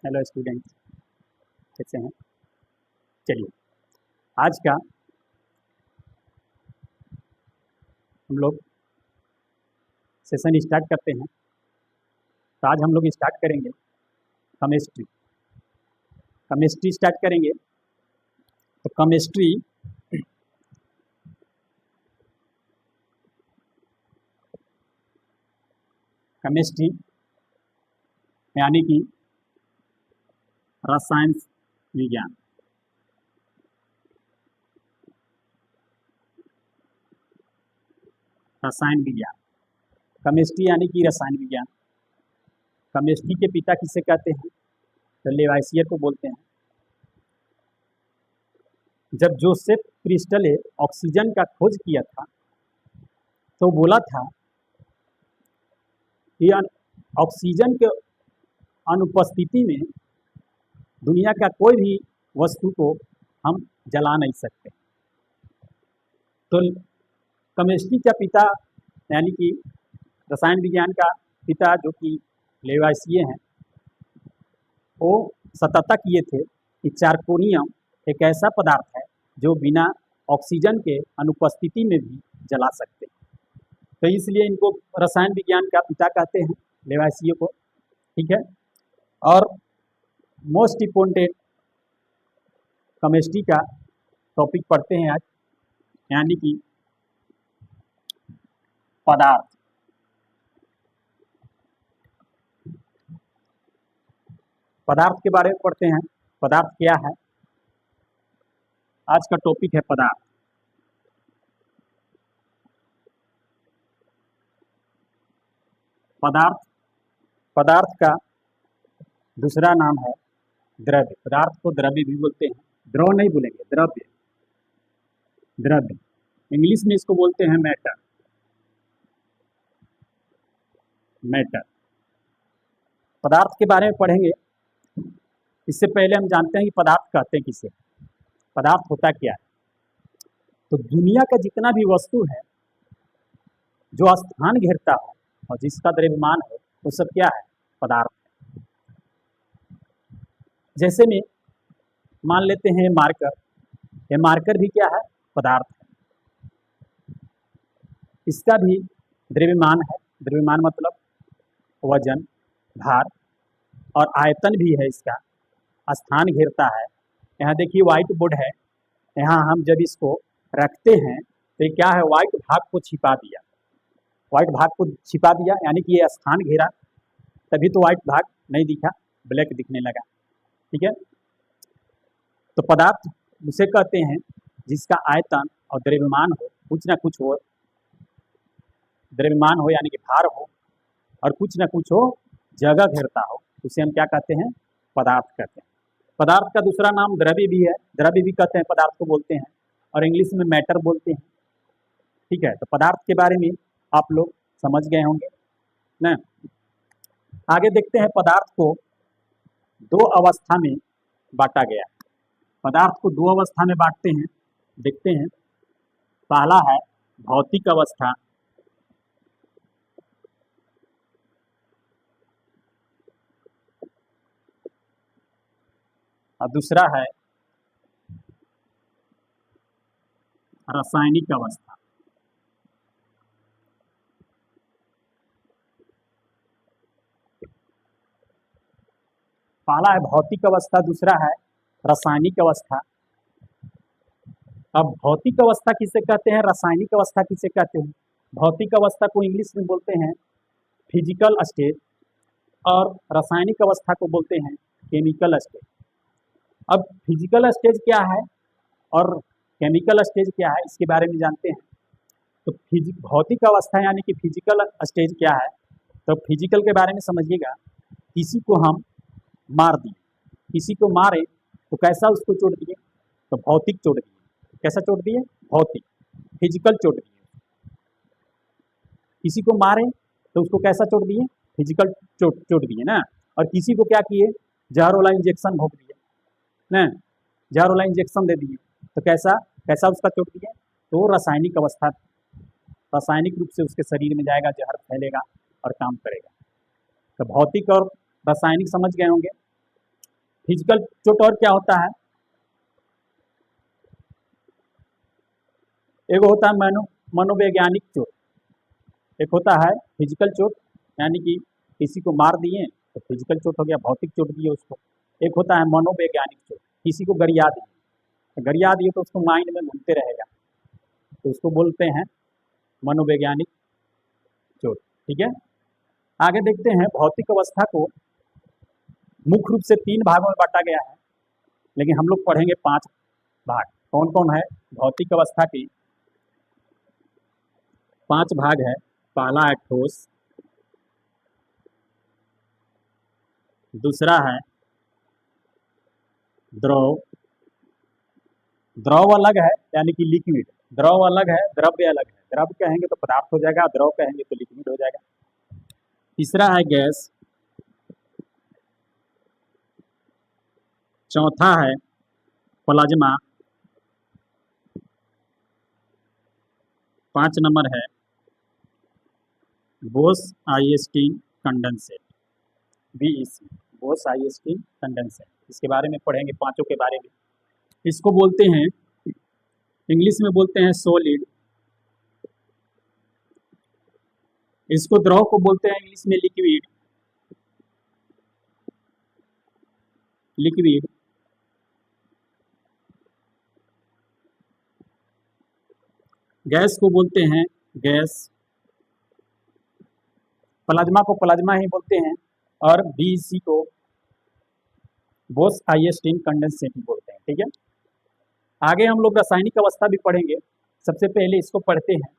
Hello students, कैसे हैं? चलिए, आज का हम लोग सेशन स्टार्ट करते हैं। तो आज हम लोग स्टार्ट करेंगे केमिस्ट्री। केमिस्ट्री स्टार्ट करेंगे। तो केमिस्ट्री यानी कि रसायन विज्ञान। रसायन विज्ञान, केमिस्ट्री यानी कि रसायन विज्ञान। केमिस्ट्री के पिता किसे कहते हैं? तो लेवाइसियर को बोलते हैं। जब जोसेफ प्रिस्टले ऑक्सीजन का खोज किया था तो बोला था कि ऑक्सीजन के अनुपस्थिति में दुनिया का कोई भी वस्तु को हम जला नहीं सकते। तो केमिस्ट्री का पिता यानी कि रसायन विज्ञान का पिता जो कि लेवाइसियर हैं, वो सतर्कता किए थे कि चारकोनियम एक ऐसा पदार्थ है जो बिना ऑक्सीजन के अनुपस्थिति में भी जला सकते हैं। तो इसलिए इनको रसायन विज्ञान का पिता कहते हैं, लेवाइसियर को। ठीक है। और मोस्ट इम्पोर्टेंट केमिस्ट्री का टॉपिक पढ़ते हैं आज, यानी कि पदार्थ। पदार्थ के बारे में पढ़ते हैं। पदार्थ क्या है? आज का टॉपिक है पदार्थ। पदार्थ का दूसरा नाम है द्रव्य। पदार्थ को द्रव्य भी बोलते हैं। द्रव नहीं बोलेंगे, द्रव्य। इंग्लिश में इसको बोलते हैं मैटर। पदार्थ के बारे में पढ़ेंगे। इससे पहले हम जानते हैं कि पदार्थ कहते हैं किसे। पदार्थ होता क्या है? तो दुनिया का जितना भी वस्तु है जो स्थान घेरता हो और जिसका द्रव्यमान है, वो सब क्या है? पदार्थ है। जैसे में मान लेते हैं मार्कर। ये मार्कर भी क्या है? पदार्थ है। इसका भी द्रव्यमान है। द्रव्यमान मतलब वजन, भार और आयतन भी है। इसका स्थान घेरता है। यहाँ देखिए व्हाइट बोर्ड है। यहाँ हम जब इसको रखते हैं तो ये क्या है? व्हाइट भाग को छिपा दिया। व्हाइट भाग को छिपा दिया यानी कि ये स्थान घेरा, तभी तो व्हाइट भाग नहीं दिखा, ब्लैक दिखने लगा। ठीक है। तो पदार्थ उसे कहते हैं जिसका आयतन और द्रव्यमान हो, कुछ ना कुछ हो। द्रव्यमान हो यानी कि भार हो, और कुछ ना कुछ हो, जगह घेरता हो, उसे हम क्या कहते हैं? पदार्थ कहते हैं। पदार्थ का दूसरा नाम द्रव्य भी है। द्रव्य भी कहते हैं, पदार्थ को बोलते हैं, और इंग्लिश में मैटर बोलते हैं। ठीक है। तो पदार्थ के बारे में आप लोग समझ गए होंगे ना। आगे देखते हैं। पदार्थ को दो अवस्था में बांटा गया है। पदार्थ को दो अवस्था में बांटते हैं। देखते हैं। पहला है भौतिक अवस्था, और दूसरा है रासायनिक अवस्था। पहला है भौतिक अवस्था, दूसरा है रासायनिक अवस्था। अब भौतिक अवस्था किसे कहते हैं, रासायनिक अवस्था किसे कहते हैं? भौतिक अवस्था को इंग्लिश में बोलते हैं फिजिकल स्टेज, और रासायनिक अवस्था को बोलते हैं केमिकल स्टेज। अब फिजिकल स्टेज क्या है और केमिकल स्टेज क्या है, इसके बारे में जानते हैं। तो भौतिक अवस्था यानी कि फिजिकल स्टेज क्या है? तो फिजिकल के बारे में समझिएगा। किसी को हम मार दिए, किसी को मारे तो कैसा उसको चोट दिए? तो भौतिक चोट दिए। कैसा चोट दिए? भौतिक, फिजिकल चोट दिए। किसी को मारे तो उसको कैसा चोट दिए? फिजिकल चोट दिए ना। और किसी को क्या किए? जहर वाला इंजेक्शन भोंक दिए ना, जहर वाला इंजेक्शन दे दिए, तो कैसा उसका चोट दिए? तो रासायनिक अवस्था, रासायनिक रूप से उसके शरीर में जाएगा, जहर फैलेगा और काम करेगा। तो भौतिक और रासायनिक समझ गए होंगे। फिजिकल चोट और क्या होता है, एक होता है मनोवैज्ञानिक चोट, एक होता है फिजिकल चोट यानी कि किसी को मार दिए तो फिजिकल चोट हो गया, भौतिक चोट दिए उसको। एक होता है मनोवैज्ञानिक चोट, किसी को गरिया दिए, गरिया दिए तो उसको माइंड में घूमते रहेगा, तो उसको बोलते हैं मनोवैज्ञानिक चोट। ठीक है, आगे देखते हैं भौतिक अवस्था को मुख्य रूप से 3 भागों में बांटा गया है, लेकिन हम लोग पढ़ेंगे 5 भाग। कौन कौन है भौतिक अवस्था की 5 भाग है। पहला है ठोस, दूसरा है द्रव, द्रव अलग है यानी कि लिक्विड, द्रव अलग है, द्रव्य अलग है। द्रव कहेंगे तो पदार्थ हो जाएगा, द्रव कहेंगे तो लिक्विड हो जाएगा। तीसरा है गैस, चौथा है प्लाज्मा, 5 नंबर है Bose Einstein condensate, BEC, Bose Einstein condensate. इसके बारे में पढ़ेंगे, पांचों के बारे में। इसको बोलते हैं इंग्लिश में बोलते हैं सॉलिड, इसको द्रव को बोलते हैं इंग्लिश में लिक्विड, लिक्विड। गैस को बोलते हैं गैस, प्लाज्मा को प्लाज्मा ही बोलते हैं, और बीईसी को बोस आइंस्टीन कंडेंसेट बोलते हैं। ठीक है, आगे हम लोग रासायनिक अवस्था भी पढ़ेंगे। सबसे पहले इसको पढ़ते हैं,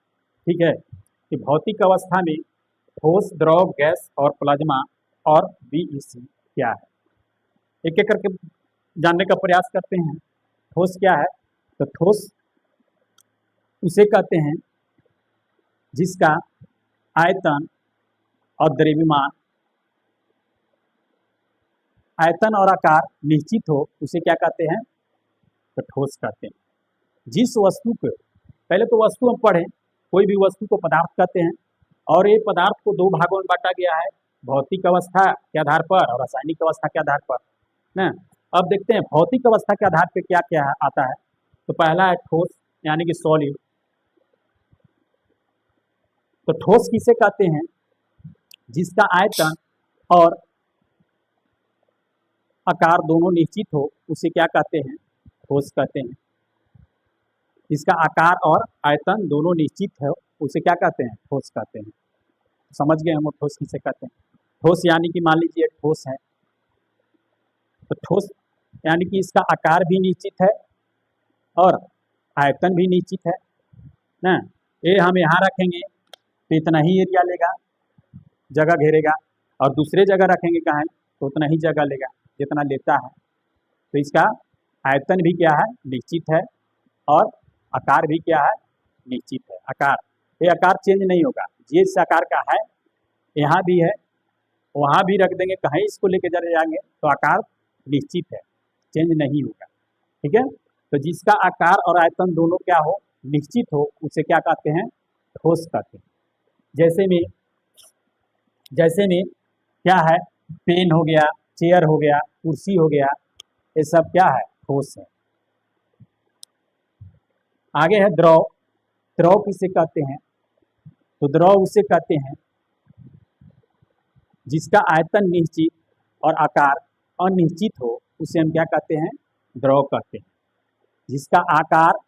ठीक है, कि भौतिक अवस्था में ठोस, द्रव, गैस और प्लाज्मा और बीईसी क्या है। एक एक करके जानने का प्रयास करते हैं। ठोस क्या है, तो ठोस उसे कहते हैं जिसका आयतन और द्रव्यमान, आयतन और आकार निश्चित हो, उसे क्या कहते हैं, तो ठोस कहते हैं। जिस वस्तु को, पहले तो वस्तु हम पढ़ें, कोई भी वस्तु को पदार्थ कहते हैं, और ये पदार्थ को 2 भागों में बांटा गया है, भौतिक अवस्था के आधार पर और रासायनिक अवस्था के आधार पर ना। अब देखते हैं भौतिक अवस्था के आधार पर क्या क्या आता है। तो पहला है ठोस यानी कि सॉलिड। तो ठोस किसे कहते हैं, जिसका आयतन और आकार दोनों निश्चित हो, उसे क्या कहते हैं, ठोस कहते हैं। जिसका आकार और आयतन दोनों निश्चित है, उसे क्या कहते हैं, ठोस कहते हैं। समझ गए हम ठोस किसे कहते हैं। ठोस यानी कि मान लीजिए ठोस है, तो ठोस यानी कि इसका आकार भी निश्चित है और आयतन भी निश्चित है ना। ये हम यहाँ रखेंगे तो इतना ही एरिया लेगा, जगह घेरेगा, और दूसरे जगह रखेंगे कहाँ तो उतना ही जगह लेगा जितना लेता है। तो इसका आयतन भी क्या है, निश्चित है, और आकार भी क्या है, निश्चित है। आकार, ये आकार चेंज नहीं होगा, जिस आकार का है यहाँ भी है, वहाँ भी रख देंगे, कहीं इसको लेके चले जाएंगे तो आकार निश्चित है, चेंज नहीं होगा। ठीक है, तो जिसका आकार और आयतन दोनों क्या हो, निश्चित हो, उसे क्या कहते हैं, ठोस कहते हैं। जैसे में क्या है, पेन हो गया, चेयर हो गया, कुर्सी हो गया, ये सब क्या है, ठोस है। आगे है द्रव। द्रव किसे कहते हैं, तो द्रव उसे कहते हैं जिसका आयतन निश्चित और आकार अनिश्चित हो, उसे हम क्या कहते हैं, द्रव कहते हैं। जिसका आकार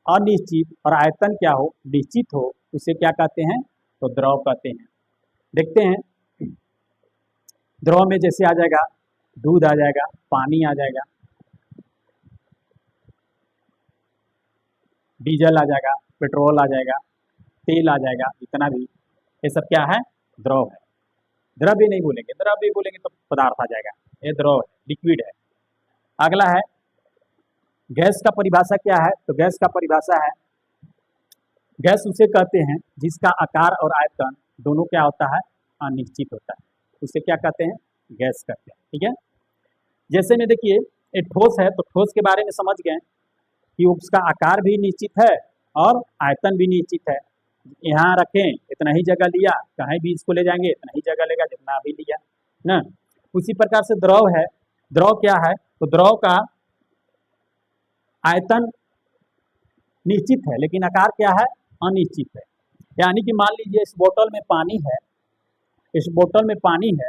अनिश्चित और आयतन क्या हो, निश्चित हो, उसे क्या कहते हैं, तो द्रव कहते हैं। देखते हैं द्रव में जैसे आ जाएगा दूध, आ जाएगा पानी, आ जाएगा डीजल, आ जाएगा पेट्रोल, आ जाएगा तेल, आ जाएगा, जितना भी ये सब क्या है, द्रव है। द्रव्य नहीं बोलेंगे, द्रव्य बोलेंगे तो पदार्थ आ जाएगा, ये द्रव है, लिक्विड है। अगला है गैस का परिभाषा क्या है, तो गैस का परिभाषा है, गैस उसे कहते हैं जिसका आकार और आयतन दोनों क्या होता है, अनिश्चित होता है, उसे क्या कहते हैं, गैस कहते हैं। ठीक है, जैसे में देखिए एक ठोस है, तो ठोस के बारे में समझ गए कि उसका आकार भी निश्चित है और आयतन भी निश्चित है। यहाँ रखें इतना ही जगह लिया, कहीं भी इसको ले जाएंगे इतना ही जगह लेगा जितना अभी लिया ना। उसी प्रकार से द्रव है, द्रव क्या है, तो द्रव का आयतन निश्चित है लेकिन आकार क्या है, अनिश्चित है। यानी कि मान लीजिए इस बोतल में पानी है, इस बोतल में पानी है,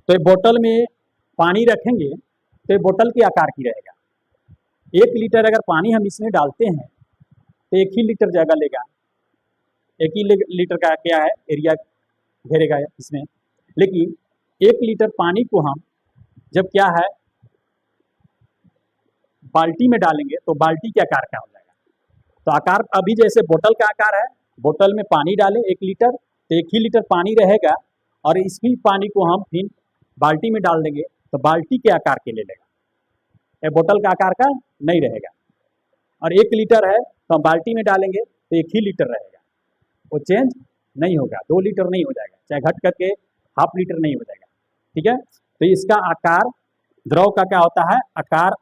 तो बोतल में पानी रखेंगे तो ये बोतल के आकार की रहेगा। 1 लीटर अगर पानी हम इसमें डालते हैं तो 1 ही लीटर जगह लेगा, 1 ही लीटर का क्या है, एरिया घेरेगा इसमें। लेकिन 1 लीटर पानी को हम जब क्या है बाल्टी में डालेंगे तो बाल्टी के आकार का हो जाएगा। तो आकार अभी जैसे बोतल का आकार है, बोतल में पानी डालें 1 लीटर तो 1 ही लीटर पानी रहेगा, और इसी पानी को हम फिर बाल्टी में डाल देंगे तो बाल्टी के आकार के ले लेगा, ये बोतल का आकार का नहीं रहेगा। और 1 लीटर है तो हम बाल्टी में डालेंगे तो 1 ही लीटर रहेगा, वो चेंज नहीं होगा, 2 लीटर नहीं हो जाएगा, चाहे घट करके हाफ लीटर नहीं हो जाएगा। ठीक है, तो इसका आकार द्रव का क्या होता है, आकार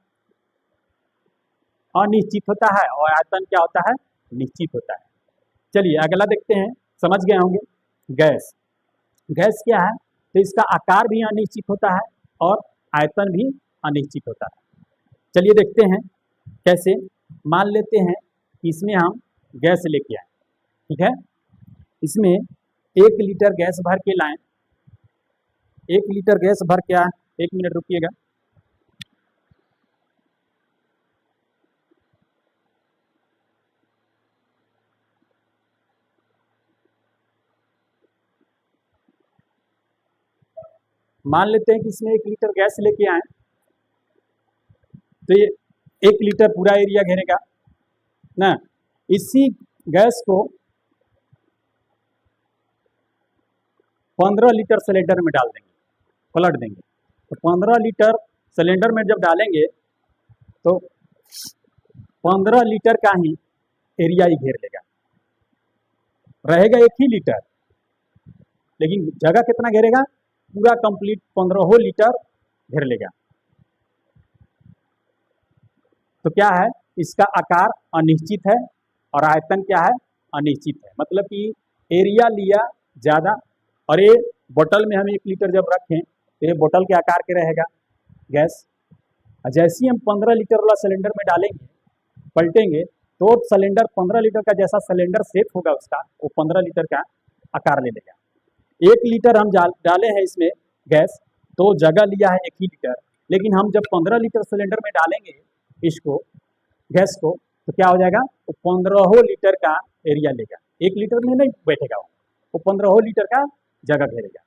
अनिश्चित होता है और आयतन क्या होता है, निश्चित होता है। चलिए अगला देखते हैं, समझ गए होंगे। गैस, गैस क्या है, तो इसका आकार भी अनिश्चित होता है और आयतन भी अनिश्चित होता है। चलिए देखते हैं कैसे। मान लेते हैं कि इसमें हम गैस लेके आए, ठीक है, इसमें 1 लीटर गैस भर के लाएं, 1 लीटर गैस भर के आए, 1 मिनट रुकिएगा। मान लेते हैं कि इसमें 1 लीटर गैस लेके आए, तो ये 1 लीटर पूरा एरिया घेरेगा ना। इसी गैस को 15 लीटर सिलेंडर में डाल देंगे, पलट देंगे। तो 15 लीटर सिलेंडर में जब डालेंगे तो 15 लीटर का ही एरिया ही घेर लेगा, रहेगा 1 ही लीटर, लेकिन जगह कितना घेरेगा, पूरा कंप्लीट 15 लीटर घेर लेगा। तो क्या है, इसका आकार अनिश्चित है और आयतन क्या है, अनिश्चित है। मतलब कि एरिया लिया ज़्यादा, और ये बोतल में हम 1 लीटर जब रखें तो ये बोतल के आकार के रहेगा गैस। जैसे ही हम 15 लीटर वाला सिलेंडर में डालेंगे, पलटेंगे, तो सिलेंडर 15 लीटर का जैसा सिलेंडर सेट होगा उसका, वो 15 लीटर का आकार ले लेगा। 1 लीटर हम डाले हैं इसमें गैस, तो जगह लिया है 1 ही लीटर, लेकिन हम जब 15 लीटर सिलेंडर में डालेंगे इसको, गैस को, तो क्या हो जाएगा, वो 15 लीटर का एरिया लेगा, 1 लीटर में नहीं बैठेगा, वो 15 लीटर का जगह घेरेगा।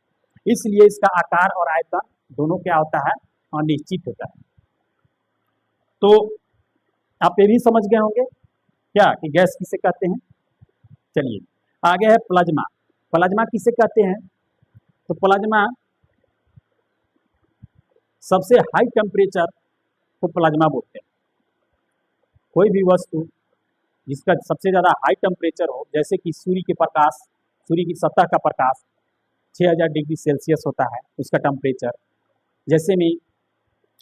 इसलिए इसका आकार और आयतन दोनों क्या होता है, अनिश्चित होता है। तो आप ये भी समझ गए होंगे क्या कि गैस किसे कहते हैं। चलिए आगे है प्लाज्मा। प्लाज्मा किसे कहते हैं, तो प्लाज्मा सबसे हाई टेम्परेचर को प्लाज्मा बोलते हैं। कोई भी वस्तु जिसका सबसे ज़्यादा हाई टेम्परेचर हो, जैसे कि सूर्य के प्रकाश, सूर्य की सतह का प्रकाश 6000 डिग्री सेल्सियस होता है उसका टेम्परेचर। जैसे में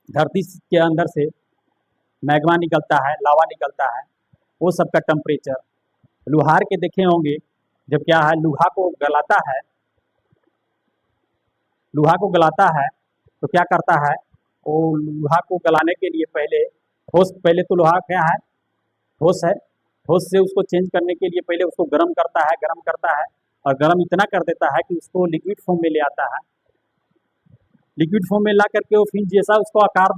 धरती के अंदर से मैग्मा निकलता है, लावा निकलता है, वो सब का टेम्परेचर। लोहार के देखे होंगे, जब क्या है लोहा को गलाता है, लोहा को गलाता है तो क्या करता है, वो लोहा को गलाने के लिए पहले तो लोहा क्या है, ठोस है, ठोस से उसको चेंज करने के लिए पहले उसको गर्म करता है और गर्म इतना कर देता है कि उसको लिक्विड फॉर्म में ले आता है। लिक्विड फॉर्म में ला करके वो फिर जैसा उसको आकार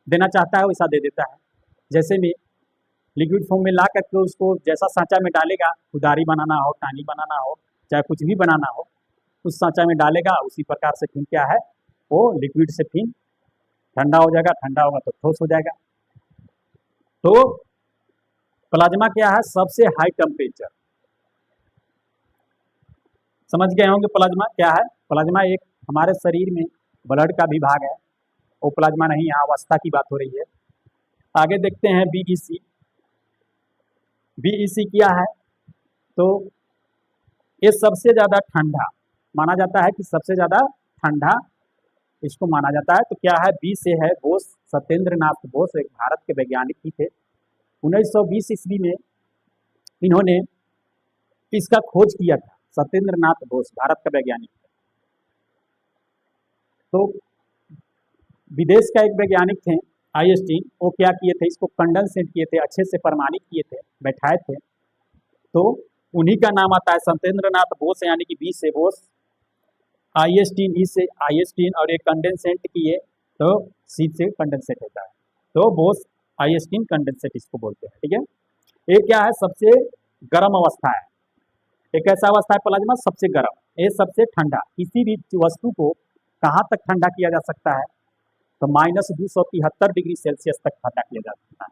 देना चाहता है वैसा दे देता है। जैसे में लिक्विड फॉर्म में ला करके उसको जैसा सांचा में डालेगा, उदारी बनाना हो, टानी बनाना हो, चाहे कुछ भी बनाना हो, उस सांचा में डालेगा, उसी प्रकार से फिर क्या है, वो लिक्विड से फिर ठंडा हो जाएगा, ठंडा होगा तो ठोस हो जाएगा। तो प्लाज्मा क्या है, सबसे हाई टेम्परेचर। समझ गए होंगे प्लाज्मा क्या है। प्लाज्मा एक हमारे शरीर में ब्लड का भी भाग है, वो प्लाज्मा नहीं, यहाँ अवस्था की बात हो रही है। आगे देखते हैं बीईसी। बीईसी क्या है, तो ये सबसे ज़्यादा ठंडा माना जाता है, कि सबसे ज़्यादा ठंडा इसको माना जाता है। तो क्या है, बी से है बोस, सत्येंद्र नाथ बोस एक भारत के वैज्ञानिक ही थे। 1920 ईस्वी में इन्होंने इसका खोज किया था। सत्येंद्र नाथ बोस भारत का वैज्ञानिक है। तो विदेश का एक वैज्ञानिक थे आइंस्टीन, वो क्या किए थे, इसको कंडेंसेट किए थे, अच्छे से प्रमाणित किए थे, बैठाए थे। तो उन्हीं का नाम आता है सत्येंद्र नाथ बोस, यानी कि बी से बोस, आइंस्टीन ई से आइंस्टीन, और ये कंडेंसेट किए तो सी से कंडेंसेट होता है, तो बोस आइंस्टीन कंडेंसेट इसको बोलते हैं। ठीक है, ये क्या है, सबसे गर्म अवस्था है। एक ऐसा अवस्था है प्लाज्मा सबसे गर्म, ये सबसे ठंडा। किसी भी वस्तु को कहाँ तक ठंडा किया जा सकता है, तो -273 डिग्री सेल्सियस तक ठंडा किया जा सकता है।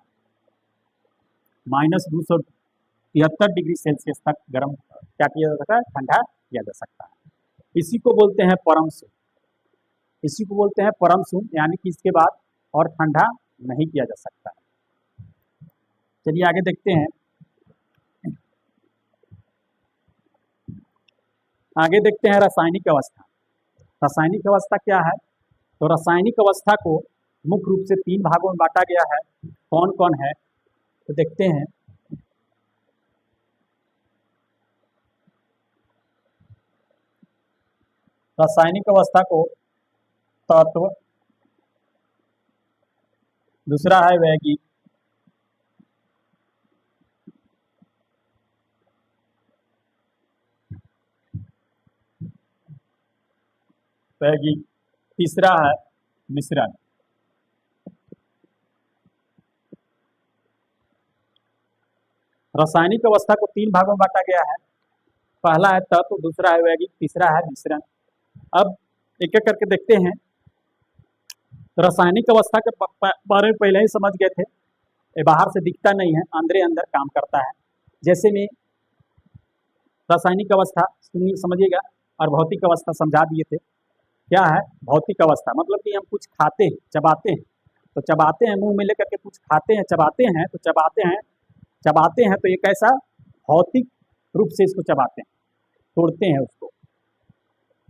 -273 डिग्री सेल्सियस तक गर्म क्या किया जा सकता है, ठंडा किया जा सकता है। इसी को बोलते हैं परम शून्य, इसी को बोलते हैं परम शून्य, यानी कि इसके बाद और ठंडा नहीं किया जा सकता। चलिए आगे देखते हैं, आगे देखते हैं रासायनिक अवस्था। रासायनिक अवस्था क्या है, तो रासायनिक अवस्था को मुख्य रूप से 3 भागों में बांटा गया है। कौन कौन है, तो देखते हैं। रासायनिक अवस्था को तत्व, दूसरा है वैगिक, तीसरा है मिश्रण। रासायनिक अवस्था को 3 भागों में बांटा गया है। पहला है तत्व, दूसरा है वैगिक, तीसरा है मिश्रण। अब एक एक करके देखते हैं। तो रासायनिक अवस्था के बारे में पहले ही समझ गए थे, ये बाहर से दिखता नहीं है, अंदर अंदर काम करता है। जैसे में रासायनिक अवस्था समझिएगा, और भौतिक अवस्था समझा दिए थे। क्या है भौतिक अवस्था, मतलब कि हम कुछ खाते हैं, चबाते हैं, तो चबाते हैं, मुंह में लेकर के कुछ खाते हैं, चबाते हैं, तो चबाते हैं, तो एक ऐसा भौतिक रूप से इसको चबाते हैं, तोड़ते हैं उसको,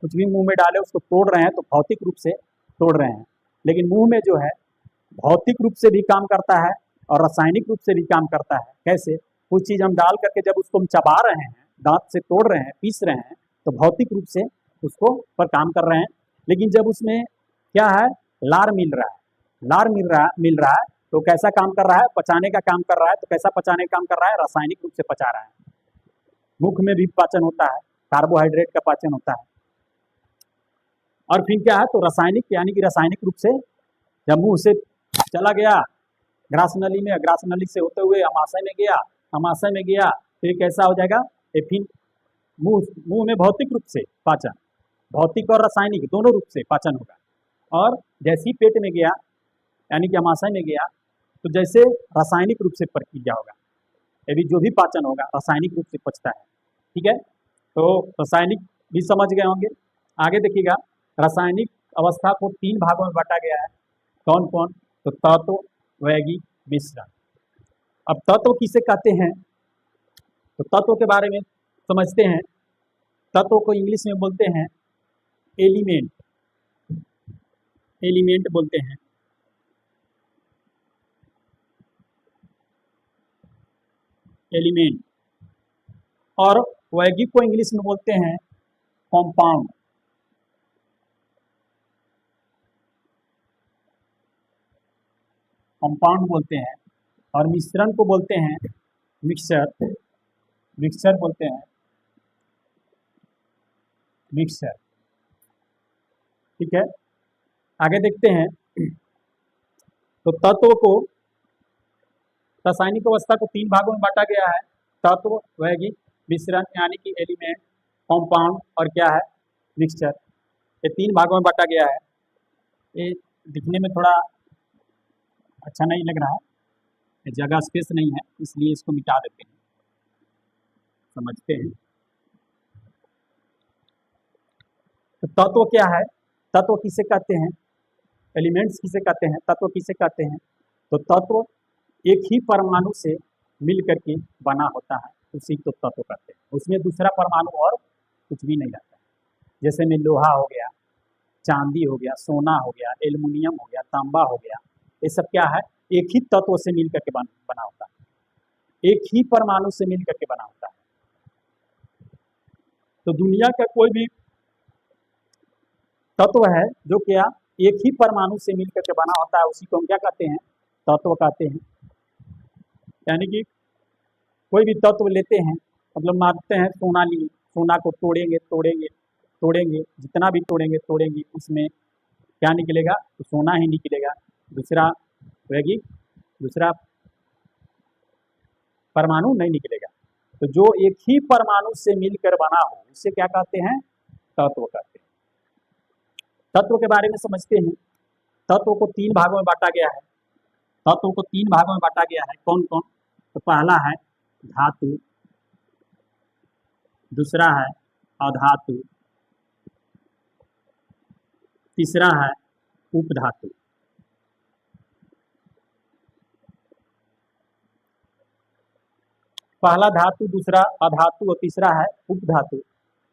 कुछ भी मुंह में डाले उसको तोड़ रहे हैं, तो भौतिक रूप से तोड़ रहे हैं। लेकिन मुंह में जो है भौतिक रूप से भी काम करता है और रासायनिक रूप से भी काम करता है। कैसे, कुछ चीज़ हम डाल करके जब उसको हम चबा रहे हैं, दांत से तोड़ रहे हैं, पीस रहे हैं, तो भौतिक रूप से उसको पर काम कर रहे हैं। लेकिन जब उसमें क्या है, लार मिल रहा है, मिल रहा है, तो कैसा काम कर रहा है, पचाने का काम कर रहा है। तो कैसा पचाने का काम कर रहा है, रासायनिक रूप से पचा रहा है। मुख में भी पाचन होता है, कार्बोहाइड्रेट का पाचन होता है। और फिर क्या है, तो रासायनिक, यानी कि रासायनिक रूप से जब मुंह से चला गया ग्रास नली में, ग्रास नली से होते हुए अमाशय में गया, तो ये कैसा हो जाएगा, ये फिर मुंह में भौतिक रूप से पाचन, भौतिक और रासायनिक दोनों रूप से पाचन होगा। और जैसे ही पेट में गया, यानी कि अमाशय में गया, तो जैसे रासायनिक रूप से प्रक्रिया होगा, ये भी जो भी पाचन होगा रासायनिक रूप से पचता है। ठीक है, तो रासायनिक भी समझ गए होंगे। आगे देखिएगा, रासायनिक अवस्था को 3 भागों में बांटा गया है। कौन कौन, तो तत्व, वैगिक, मिश्रण। अब तत्व किसे कहते हैं, तो तत्व के बारे में समझते हैं। तत्व को इंग्लिश में बोलते हैं एलिमेंट, एलिमेंट बोलते हैं। एलिमेंट, और वैगिक को इंग्लिश में बोलते हैं कंपाउंड। कंपाउंड बोलते हैं। और मिश्रण को बोलते हैं मिक्सचर, मिक्सचर बोलते हैं, मिक्सचर। ठीक है, आगे देखते हैं। तो तत्व को, रासायनिक अवस्था को 3 भागों में बांटा गया है। तत्व, वैगिक, मिश्रण, यानी कि एलिमेंट, कंपाउंड, और क्या है, मिक्सचर। ये 3 भागों में बांटा गया है। ये दिखने में थोड़ा अच्छा नहीं लग रहा है, जगह स्पेस नहीं है, इसलिए इसको मिटा देते हैं, समझते हैं। तो तत्व क्या है, तत्व किसे कहते हैं, एलिमेंट्स किसे कहते हैं, तत्व किसे कहते हैं, तो तत्व एक ही परमाणु से मिल करके बना होता है, उसी को तत्व कहते हैं। उसमें दूसरा परमाणु और कुछ भी नहीं रहता है। जैसे में लोहा हो गया, चांदी हो गया, सोना हो गया, एल्युमिनियम हो गया, तांबा हो गया, ये सब क्या है, एक ही तत्व से मिल करके बना होता है, एक ही परमाणु से मिल करके बना होता है। तो दुनिया का कोई भी तत्व है जो क्या एक ही परमाणु से मिलकर के बना होता है उसी को हम क्या कहते हैं, तत्व कहते हैं। यानी कि कोई भी तत्व लेते हैं, मतलब मानते हैं सोना लिए, सोना को तोड़ेंगे तोड़ेंगे तोड़ेंगे, जितना भी तोड़ेंगे तोड़ेंगे, उसमें क्या निकलेगा, तो सोना ही निकलेगा, दूसरा रहेगी, दूसरा परमाणु नहीं निकलेगा। तो जो एक ही परमाणु से मिलकर बना हो उसे क्या कहते हैं, तत्व कहते हैं। तत्व के बारे में समझते हैं। तत्व को तीन भागों में बांटा गया है। तत्व को तीन भागों में बांटा गया है, कौन कौन, तो पहला है धातु, दूसरा है अधातु, तीसरा है उपधातु। पहला धातु, दूसरा अधातु और तीसरा है उपधातु।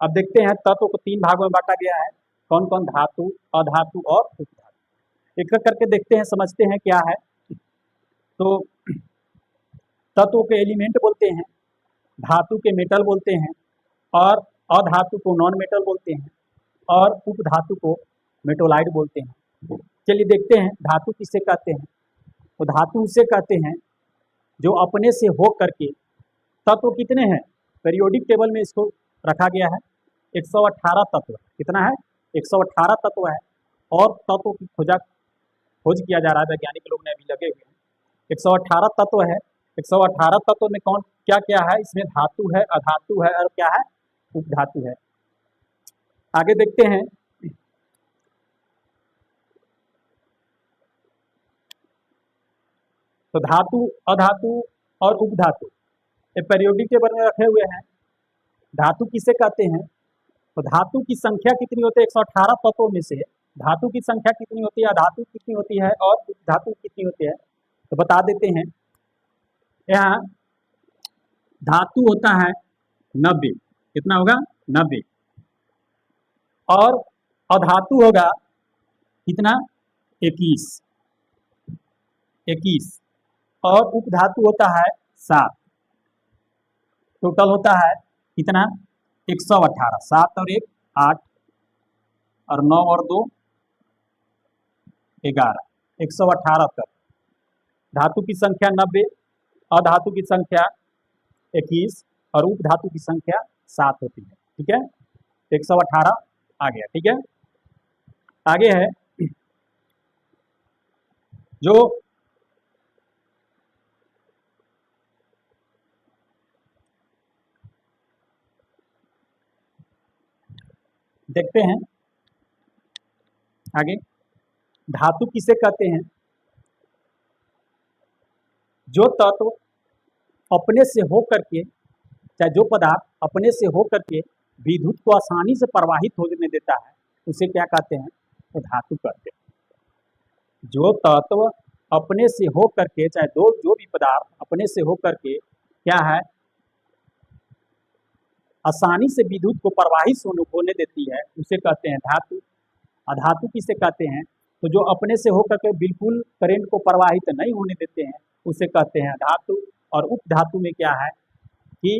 अब देखते हैं तत्व को तीन भागों में बांटा गया है, कौन कौन, धातु, अधातु और उपधातु। एक एक करके देखते हैं, समझते हैं क्या है। तो तत्व के एलिमेंट बोलते हैं, धातु के मेटल बोलते हैं, और अधातु को नॉन मेटल बोलते हैं, और उपधातु को मेटोलाइट बोलते हैं। चलिए देखते हैं धातु किसे कहते हैं। तो धातु उसे कहते हैं जो अपने से हो करके, तत्व कितने हैं, पीरियोडिक टेबल में इसको रखा गया है 118 तत्व। कितना है, 118 तत्व है, और तत्व की खोज किया जा रहा है, वैज्ञानिक लोग ने अभी लगे हुए हैं। 118 तत्व है। 118 तत्व में कौन क्या क्या है, इसमें धातु है, अधातु है, और क्या है, उपधातु है। आगे देखते हैं। तो धातु, अधातु और उपधातु ये पीरियोडिक टेबल में रखे हुए हैं। धातु किसे कहते हैं, तो धातु की संख्या कितनी होती है, 118 तत्वों में से धातु की संख्या कितनी होती है, अधातु कितनी होती है, और उपधातु कितनी होती है, तो बता देते हैं। यहाँ धातु होता है 90, कितना होगा, 90, और अधातु होगा कितना, 21, 21, और उपधातु होता है 7। टोटल होता है कितना, 118, 7 और 1 8, और 9 और 2 11, 118 तक। धातु की संख्या 90, अधातु की संख्या 21, और उपधातु की संख्या 7 होती है। ठीक है, 118 आ गया। ठीक है, आगे है जो देखते हैं आगे। धातु किसे कहते हैं, जो तत्व अपने से हो करके, चाहे जो पदार्थ अपने से हो करके विद्युत को आसानी से प्रवाहित होने देता है, उसे क्या कहते हैं, तो धातु कहते हैं। जो तत्व अपने से हो करके, चाहे जो भी पदार्थ अपने से हो करके क्या है, आसानी से विद्युत को प्रवाहित होने देती है, उसे कहते हैं धातु। अधातु किसे कहते हैं, तो जो अपने से होकर के बिल्कुल करंट को प्रवाहित नहीं होने देते हैं, उसे कहते हैं धातु। और उपधातु में क्या है कि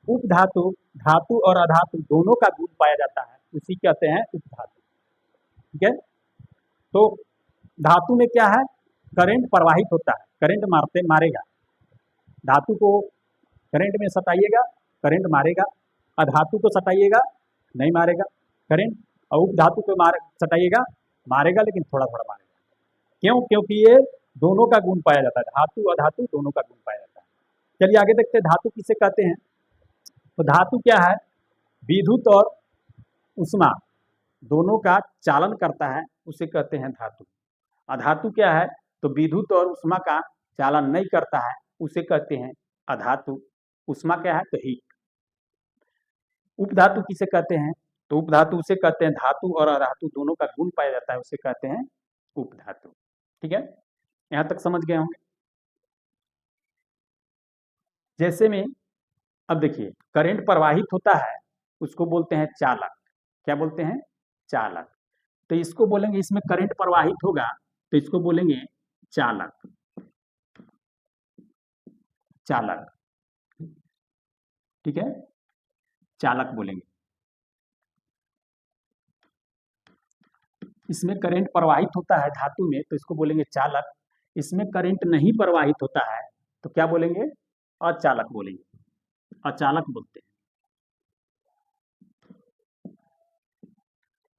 उपधातु, धातु और अधातु दोनों का गुण पाया जाता है, उसी कहते हैं उपधातु। ठीक है, तो धातु में क्या है, करंट प्रवाहित होता है, करंट मारेगा, धातु को करंट में सटाइएगा, करंट मारेगा, अधातु को सटाइएगा, नहीं मारेगा करंट, और उपधातु को सटाइएगा, मारेगा, लेकिन थोड़ा थोड़ा मारेगा। क्यों, क्योंकि ये दोनों का गुण पाया जाता है, धातु अधातु दोनों का गुण पाया जाता है। चलिए आगे देखते हैं धातु किसे कहते हैं। तो धातु क्या है, विद्युत और उष्मा दोनों का चालन करता है, उसे कहते हैं धातु। अधातु क्या है, तो विद्युत और उष्मा का चालन नहीं करता है, उसे कहते हैं अधातु। उष्मा क्या है, तो हीट। उपधातु किसे कहते हैं, तो उपधातु उसे कहते हैं धातु और अधातु दोनों का गुण पाया जाता है, उसे कहते हैं उपधातु। ठीक है, यहां तक समझ गए होंगे। जैसे में अब देखिए, करंट प्रवाहित होता है, उसको बोलते हैं चालक। क्या बोलते हैं, चालक। तो इसको बोलेंगे, इसमें करंट प्रवाहित होगा तो इसको बोलेंगे चालक, चालक। ठीक है, चालक बोलेंगे। इसमें करंट प्रवाहित होता है धातु में तो इसको बोलेंगे चालक। इसमें करंट नहीं प्रवाहित होता है तो क्या बोलेंगे? अचालक बोलेंगे, अचालक बोलते हैं।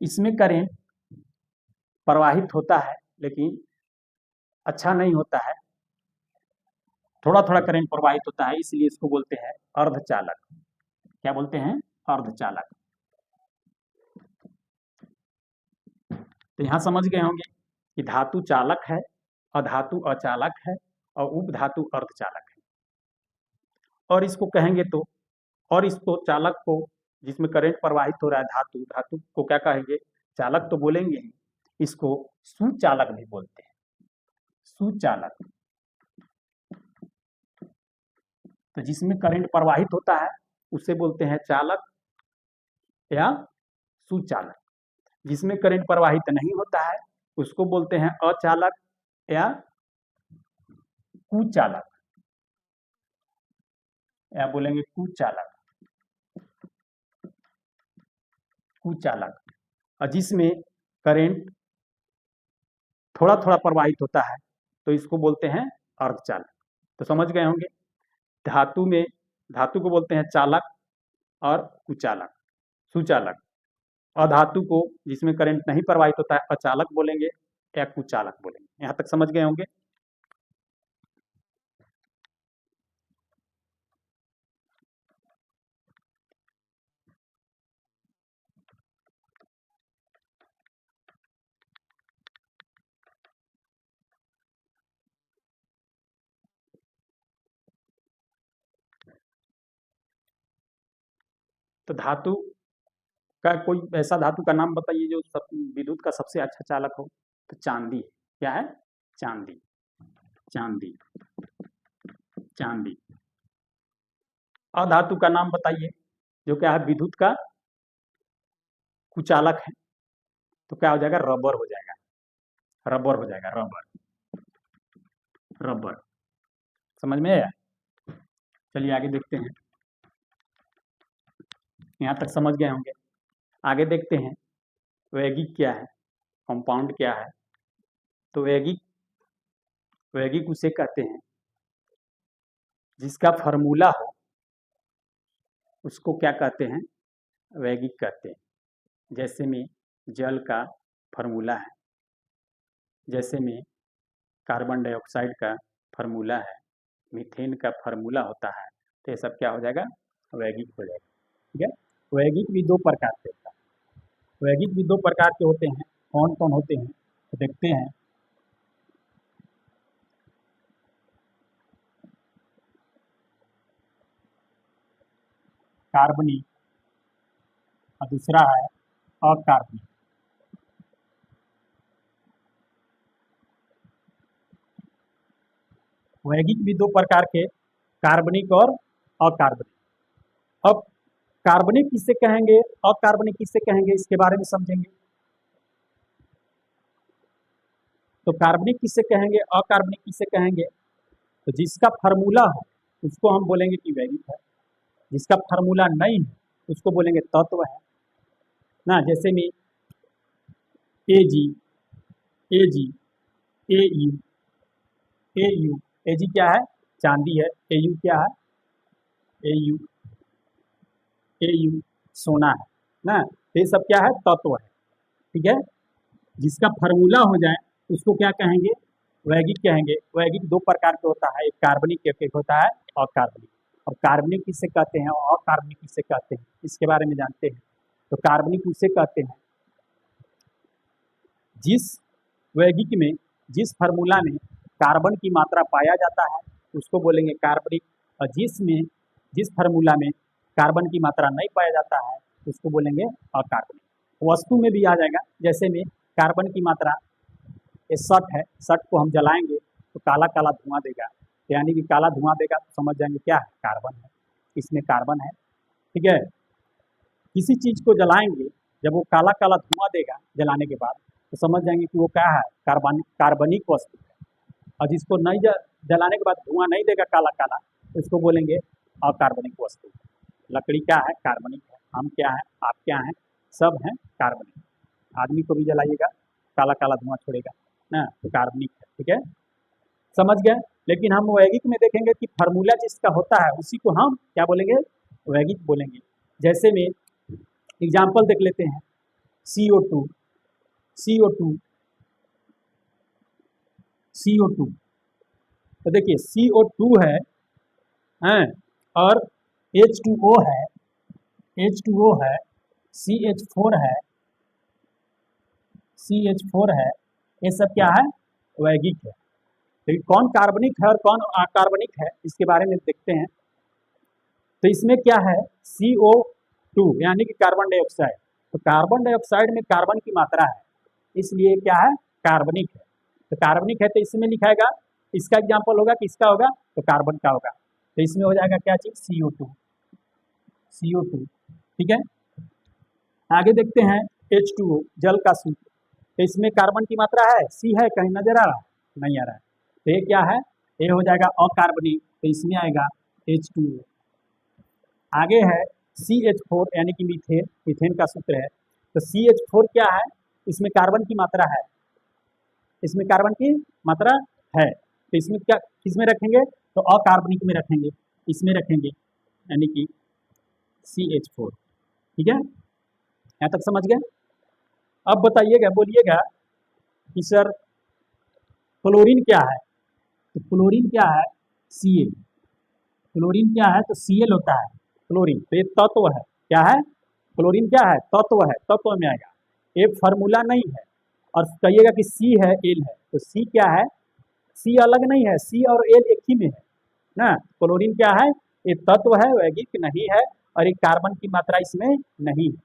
इसमें करंट प्रवाहित होता है लेकिन अच्छा नहीं होता है, थोड़ा थोड़ा करंट प्रवाहित होता है, इसलिए इसको बोलते हैं अर्धचालक। क्या बोलते हैं? अर्धचालक। तो यहां समझ गए होंगे कि धातु चालक है, अधातु अचालक है और उपधातु अर्धचालक है। और इसको कहेंगे तो, और इसको चालक को जिसमें करंट प्रवाहित हो रहा है धातु, धातु को क्या कहेंगे? चालक तो बोलेंगे ही, इसको सुचालक भी बोलते हैं, सुचालक। तो जिसमें करंट प्रवाहित होता है उसे बोलते हैं चालक या सुचालक। जिसमें करंट प्रवाहित नहीं होता है उसको बोलते हैं अचालक या कुचालक, या बोलेंगे कुचालक, कुचालक। और जिसमें करंट थोड़ा थोड़ा प्रवाहित होता है तो इसको बोलते हैं अर्धचालक। तो समझ गए होंगे, धातु में, धातु को बोलते हैं चालक और कुचालक, सुचालक। अधातु को जिसमें करंट नहीं प्रवाहित होता है अचालक बोलेंगे या कुचालक बोलेंगे। यहां तक समझ गए होंगे। तो धातु का कोई ऐसा धातु का नाम बताइए जो विद्युत का सबसे अच्छा चालक हो। तो चांदी है। क्या है? चांदी, चांदी, चांदी। अधातु का नाम बताइए जो क्या है विद्युत का कुचालक है। तो क्या हो जाएगा? रबर हो जाएगा, रबर हो जाएगा, रबर, रबर। समझ में आया? चलिए आगे देखते हैं। यहाँ तक समझ गए होंगे। आगे देखते हैं वैगिक क्या है, कंपाउंड क्या है। तो वैगिक, वैगिक उसे कहते हैं जिसका फार्मूला हो उसको क्या कहते हैं? वैगिक कहते हैं। जैसे में जल का फार्मूला है, जैसे में कार्बन डाइऑक्साइड का फार्मूला है, मीथेन का फार्मूला होता है। तो ये सब क्या हो जाएगा? वैगिक हो जाएगा। ठीक है। वैगिक भी दो प्रकार के होता है, वैगिक भी दो प्रकार के होते हैं। कौन कौन होते हैं तो देखते हैं। कार्बनिक और दूसरा है अकार्बनिक। वैगिक भी दो प्रकार के, कार्बनिक और अकार्बनिक। अब कार्बनिक किसे कहेंगे, अकार्बनिक किसे कहेंगे, इसके बारे में समझेंगे। तो कार्बनिक किसे कहेंगे, अकार्बनिक किसे कहेंगे? तो जिसका फार्मूला हो उसको हम बोलेंगे कि वैगिक है, जिसका फार्मूला नहीं है उसको बोलेंगे तत्व है ना। जैसे में एजी, एजी, एयू, एयू, एजी क्या है? चांदी है। एयू क्या है? एयू, एयू सोना है ना। ये सब क्या है? तत्व है। ठीक है। जिसका फार्मूला हो जाए उसको क्या कहेंगे? वैगिक कहेंगे। वैगिक दो प्रकार के होता है, एक कार्बनिक, एक होता है अकार्बनिक। और कार्बनिक किसे कहते हैं और अकार्बनिक किसे कहते हैं इसके बारे में जानते हैं। तो कार्बनिक उसे कहते हैं जिस वैगिक में, जिस फार्मूला में कार्बन की मात्रा पाया जाता है उसको बोलेंगे कार्बनिक। और जिसमें, जिस फार्मूला में कार्बन की मात्रा नहीं पाया जाता है उसको बोलेंगे अकार्बनिक। वस्तु में भी आ जाएगा। जैसे में कार्बन की मात्रा, ये सट है, सट को हम जलाएंगे तो काला काला धुआं देगा, यानी कि काला धुआं देगा तो समझ जाएंगे क्या है? कार्बन है, इसमें कार्बन है। ठीक है। किसी चीज को जलाएंगे, जब वो काला काला धुआं देगा जलाने के बाद तो समझ जाएंगे कि वो क्या है? कार्बनिक, कार्बनिक वस्तु है। और जिसको नहीं जलाने के बाद धुआं नहीं देगा काला काला तो इसको बोलेंगे अकार्बनिक वस्तु। लकड़ी क्या है? कार्बनिक है। हम क्या है? आप क्या हैं? सब हैं कार्बनिक। आदमी को भी जलाइएगा काला काला धुआं छोड़ेगा ना, तो कार्बनिक है। ठीक है, समझ गए। लेकिन हम वैगिक में देखेंगे कि फार्मूला जिसका होता है उसी को हम क्या बोलेंगे, वैगिक बोलेंगे। जैसे में एग्जाम्पल देख लेते हैं, CO2 CO2 CO2, तो देखिए CO2 है और H2O है, H2O है, CH4 है, CH4 है, ये सब क्या है, वैगिक है। तो कौन कार्बनिक है और कौन अकार्बनिक है इसके बारे में देखते हैं। तो इसमें क्या है, CO2 यानी कि कार्बन डाइऑक्साइड, तो कार्बन डाइऑक्साइड में कार्बन की मात्रा है, इसलिए क्या है, कार्बनिक है। तो कार्बनिक है तो इसमें लिखाएगा, इसका एग्जाम्पल होगा, किसका होगा, तो कार्बन का होगा। तो इसमें हो जाएगा क्या चीज, CO2। ठीक है, आगे देखते हैं H2O, जल का सूत्र। तो इसमें कार्बन की मात्रा है, C है, कहीं नजर आ रहा है, नहीं आ रहा है, तो ये क्या है, ये हो जाएगा अकार्बनिक, तो इसमें आएगा H2O। आगे है CH4 यानी कि मीथेन, मीथेन का सूत्र है। तो CH4 क्या है, इसमें कार्बन की मात्रा है, इसमें कार्बन की मात्रा है, तो इसमें क्या, किसमें रखेंगे, तो अकार्बनिक में रखेंगे, इसमें रखेंगे, यानी कि CH4। ठीक है, यहाँ तक समझ गए। अब बताइएगा, बोलिएगा कि सर क्लोरीन क्या है, तो क्लोरीन क्या है, Cl। क्लोरीन क्या है, तो Cl होता है क्लोरीन, तो ये तत्व है, क्या है, क्लोरीन क्या है, तत्व है, तत्व में आएगा, ये फार्मूला नहीं है। और कहिएगा कि C है, L है, तो C क्या है, C अलग नहीं है, C और L एक ही में है ना। क्लोरीन क्या है, ये तत्व है, वैगिक नहीं है, और एक कार्बन की मात्रा इसमें नहीं है।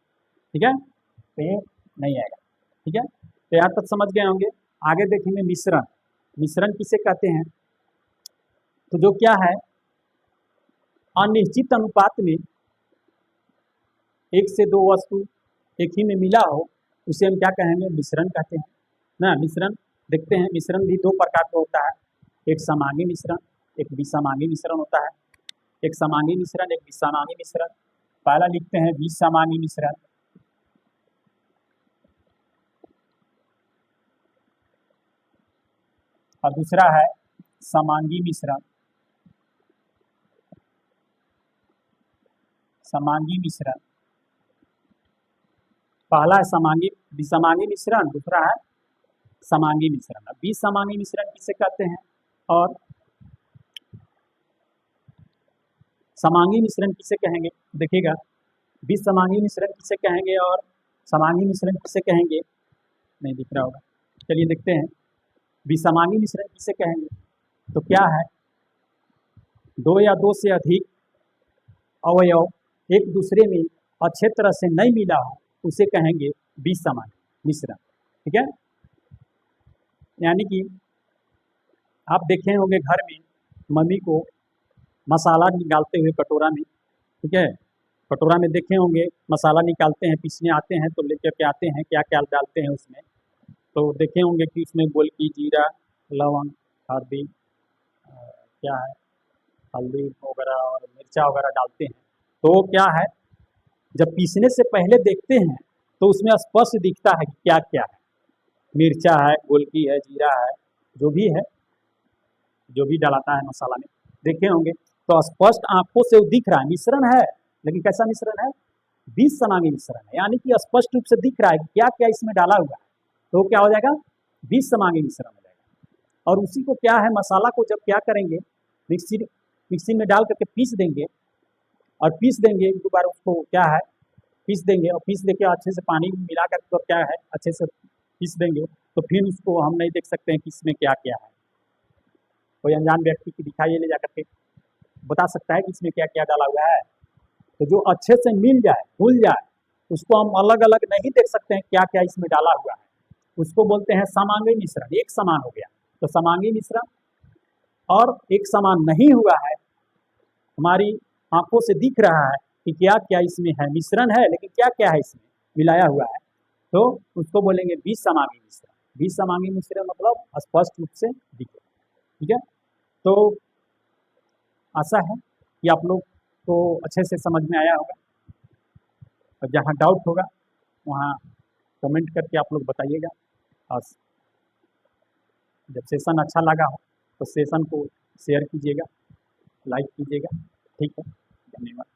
ठीक है, तो ये नहीं आएगा। ठीक है, तो यहाँ तक समझ गए होंगे। आगे देखेंगे मिश्रण, मिश्रण किसे कहते हैं, तो जो क्या है, अनिश्चित अनुपात में एक से दो वस्तु एक ही में मिला हो, उसे हम क्या कहेंगे, मिश्रण कहते हैं ना। मिश्रण देखते हैं, मिश्रण भी दो प्रकार का होता है, एक समांगी मिश्रण, एक विसमांगी मिश्रण होता है। एक समांगी मिश्रण, एक विसमांगी मिश्रण। पहला लिखते हैं विसमांगी मिश्रण, और दूसरा है समांगी मिश्रण। समांगी मिश्रण, पहला है समांगी विसमांगी मिश्रण, दूसरा है समांगी मिश्रण। अब विसमांगी मिश्रण किसे कहते हैं और समांगी मिश्रण किसे कहेंगे, देखिएगा, विसमांगी मिश्रण किसे कहेंगे और समांगी मिश्रण किसे कहेंगे, नहीं दिख रहा होगा, चलिए देखते हैं। विसमांगी मिश्रण किसे कहेंगे, तो क्या है, दो या दो से अधिक अवयव एक दूसरे में अच्छे तरह से नहीं मिला हो, उसे कहेंगे विसमांगी मिश्रण। ठीक है, यानी कि आप देखे होंगे घर में मम्मी को मसाला निकालते हुए कटोरा में, ठीक है, कटोरा में देखे होंगे मसाला निकालते हैं, पीसने आते हैं तो लेकर के आते हैं, क्या क्या डालते हैं उसमें, तो देखे होंगे कि उसमें गोलकी, जीरा, लवंग, हल्दी, क्या है, हल्दी वगैरह और मिर्चा वगैरह डालते हैं। तो क्या है, जब पीसने से पहले देखते हैं तो उसमें स्पष्ट दिखता है कि क्या क्या है, मिर्चा है, गोलकी है, जीरा है, जो भी है, जो भी डालता है मसाला में, देखे होंगे तो स्पष्ट आंखों से वो दिख रहा है, मिश्रण है, लेकिन कैसा मिश्रण है, विसमांगी मिश्रण है, यानी कि स्पष्ट रूप से दिख रहा है कि क्या क्या इसमें डाला हुआ है, तो क्या हो जाएगा, विसमांगी मिश्रण हो जाएगा। और उसी को क्या है, मसाला को जब क्या करेंगे, मिक्सी में डाल करके पीस देंगे, और पीस देंगे एक दो बार उसको, क्या है, पीस देंगे, और पीस देके अच्छे से पानी मिला कर तो क्या है, अच्छे से पीस देंगे, तो फिर उसको हम नहीं देख सकते हैं कि इसमें क्या क्या है। कोई अनजान व्यक्ति की दिखाइए, ले जाकर के बता सकता है कि इसमें क्या क्या डाला हुआ है। तो जो अच्छे से मिल जाए, भूल जाए, उसको हम अलग अलग नहीं देख सकते हैं क्या क्या इसमें डाला हुआ है, उसको बोलते हैं समांगी मिश्रण। एक समान हो गया, तो समांगी मिश्रण। और एक समान नहीं हुआ है, हमारी आंखों से दिख रहा है कि क्या क्या इसमें है, मिश्रण है लेकिन क्या क्या है इसमें मिलाया हुआ है, तो उसको बोलेंगे विसमांगी मिश्रण। विसमांगी मिश्रण मतलब स्पष्ट रूप से दिखे। ठीक है, तो आशा है कि आप लोग को अच्छे से समझ में आया होगा, और जहाँ डाउट होगा वहाँ कमेंट करके आप लोग बताइएगा, और जब सेशन अच्छा लगा हो तो सेशन को शेयर कीजिएगा, लाइक कीजिएगा। ठीक है, धन्यवाद।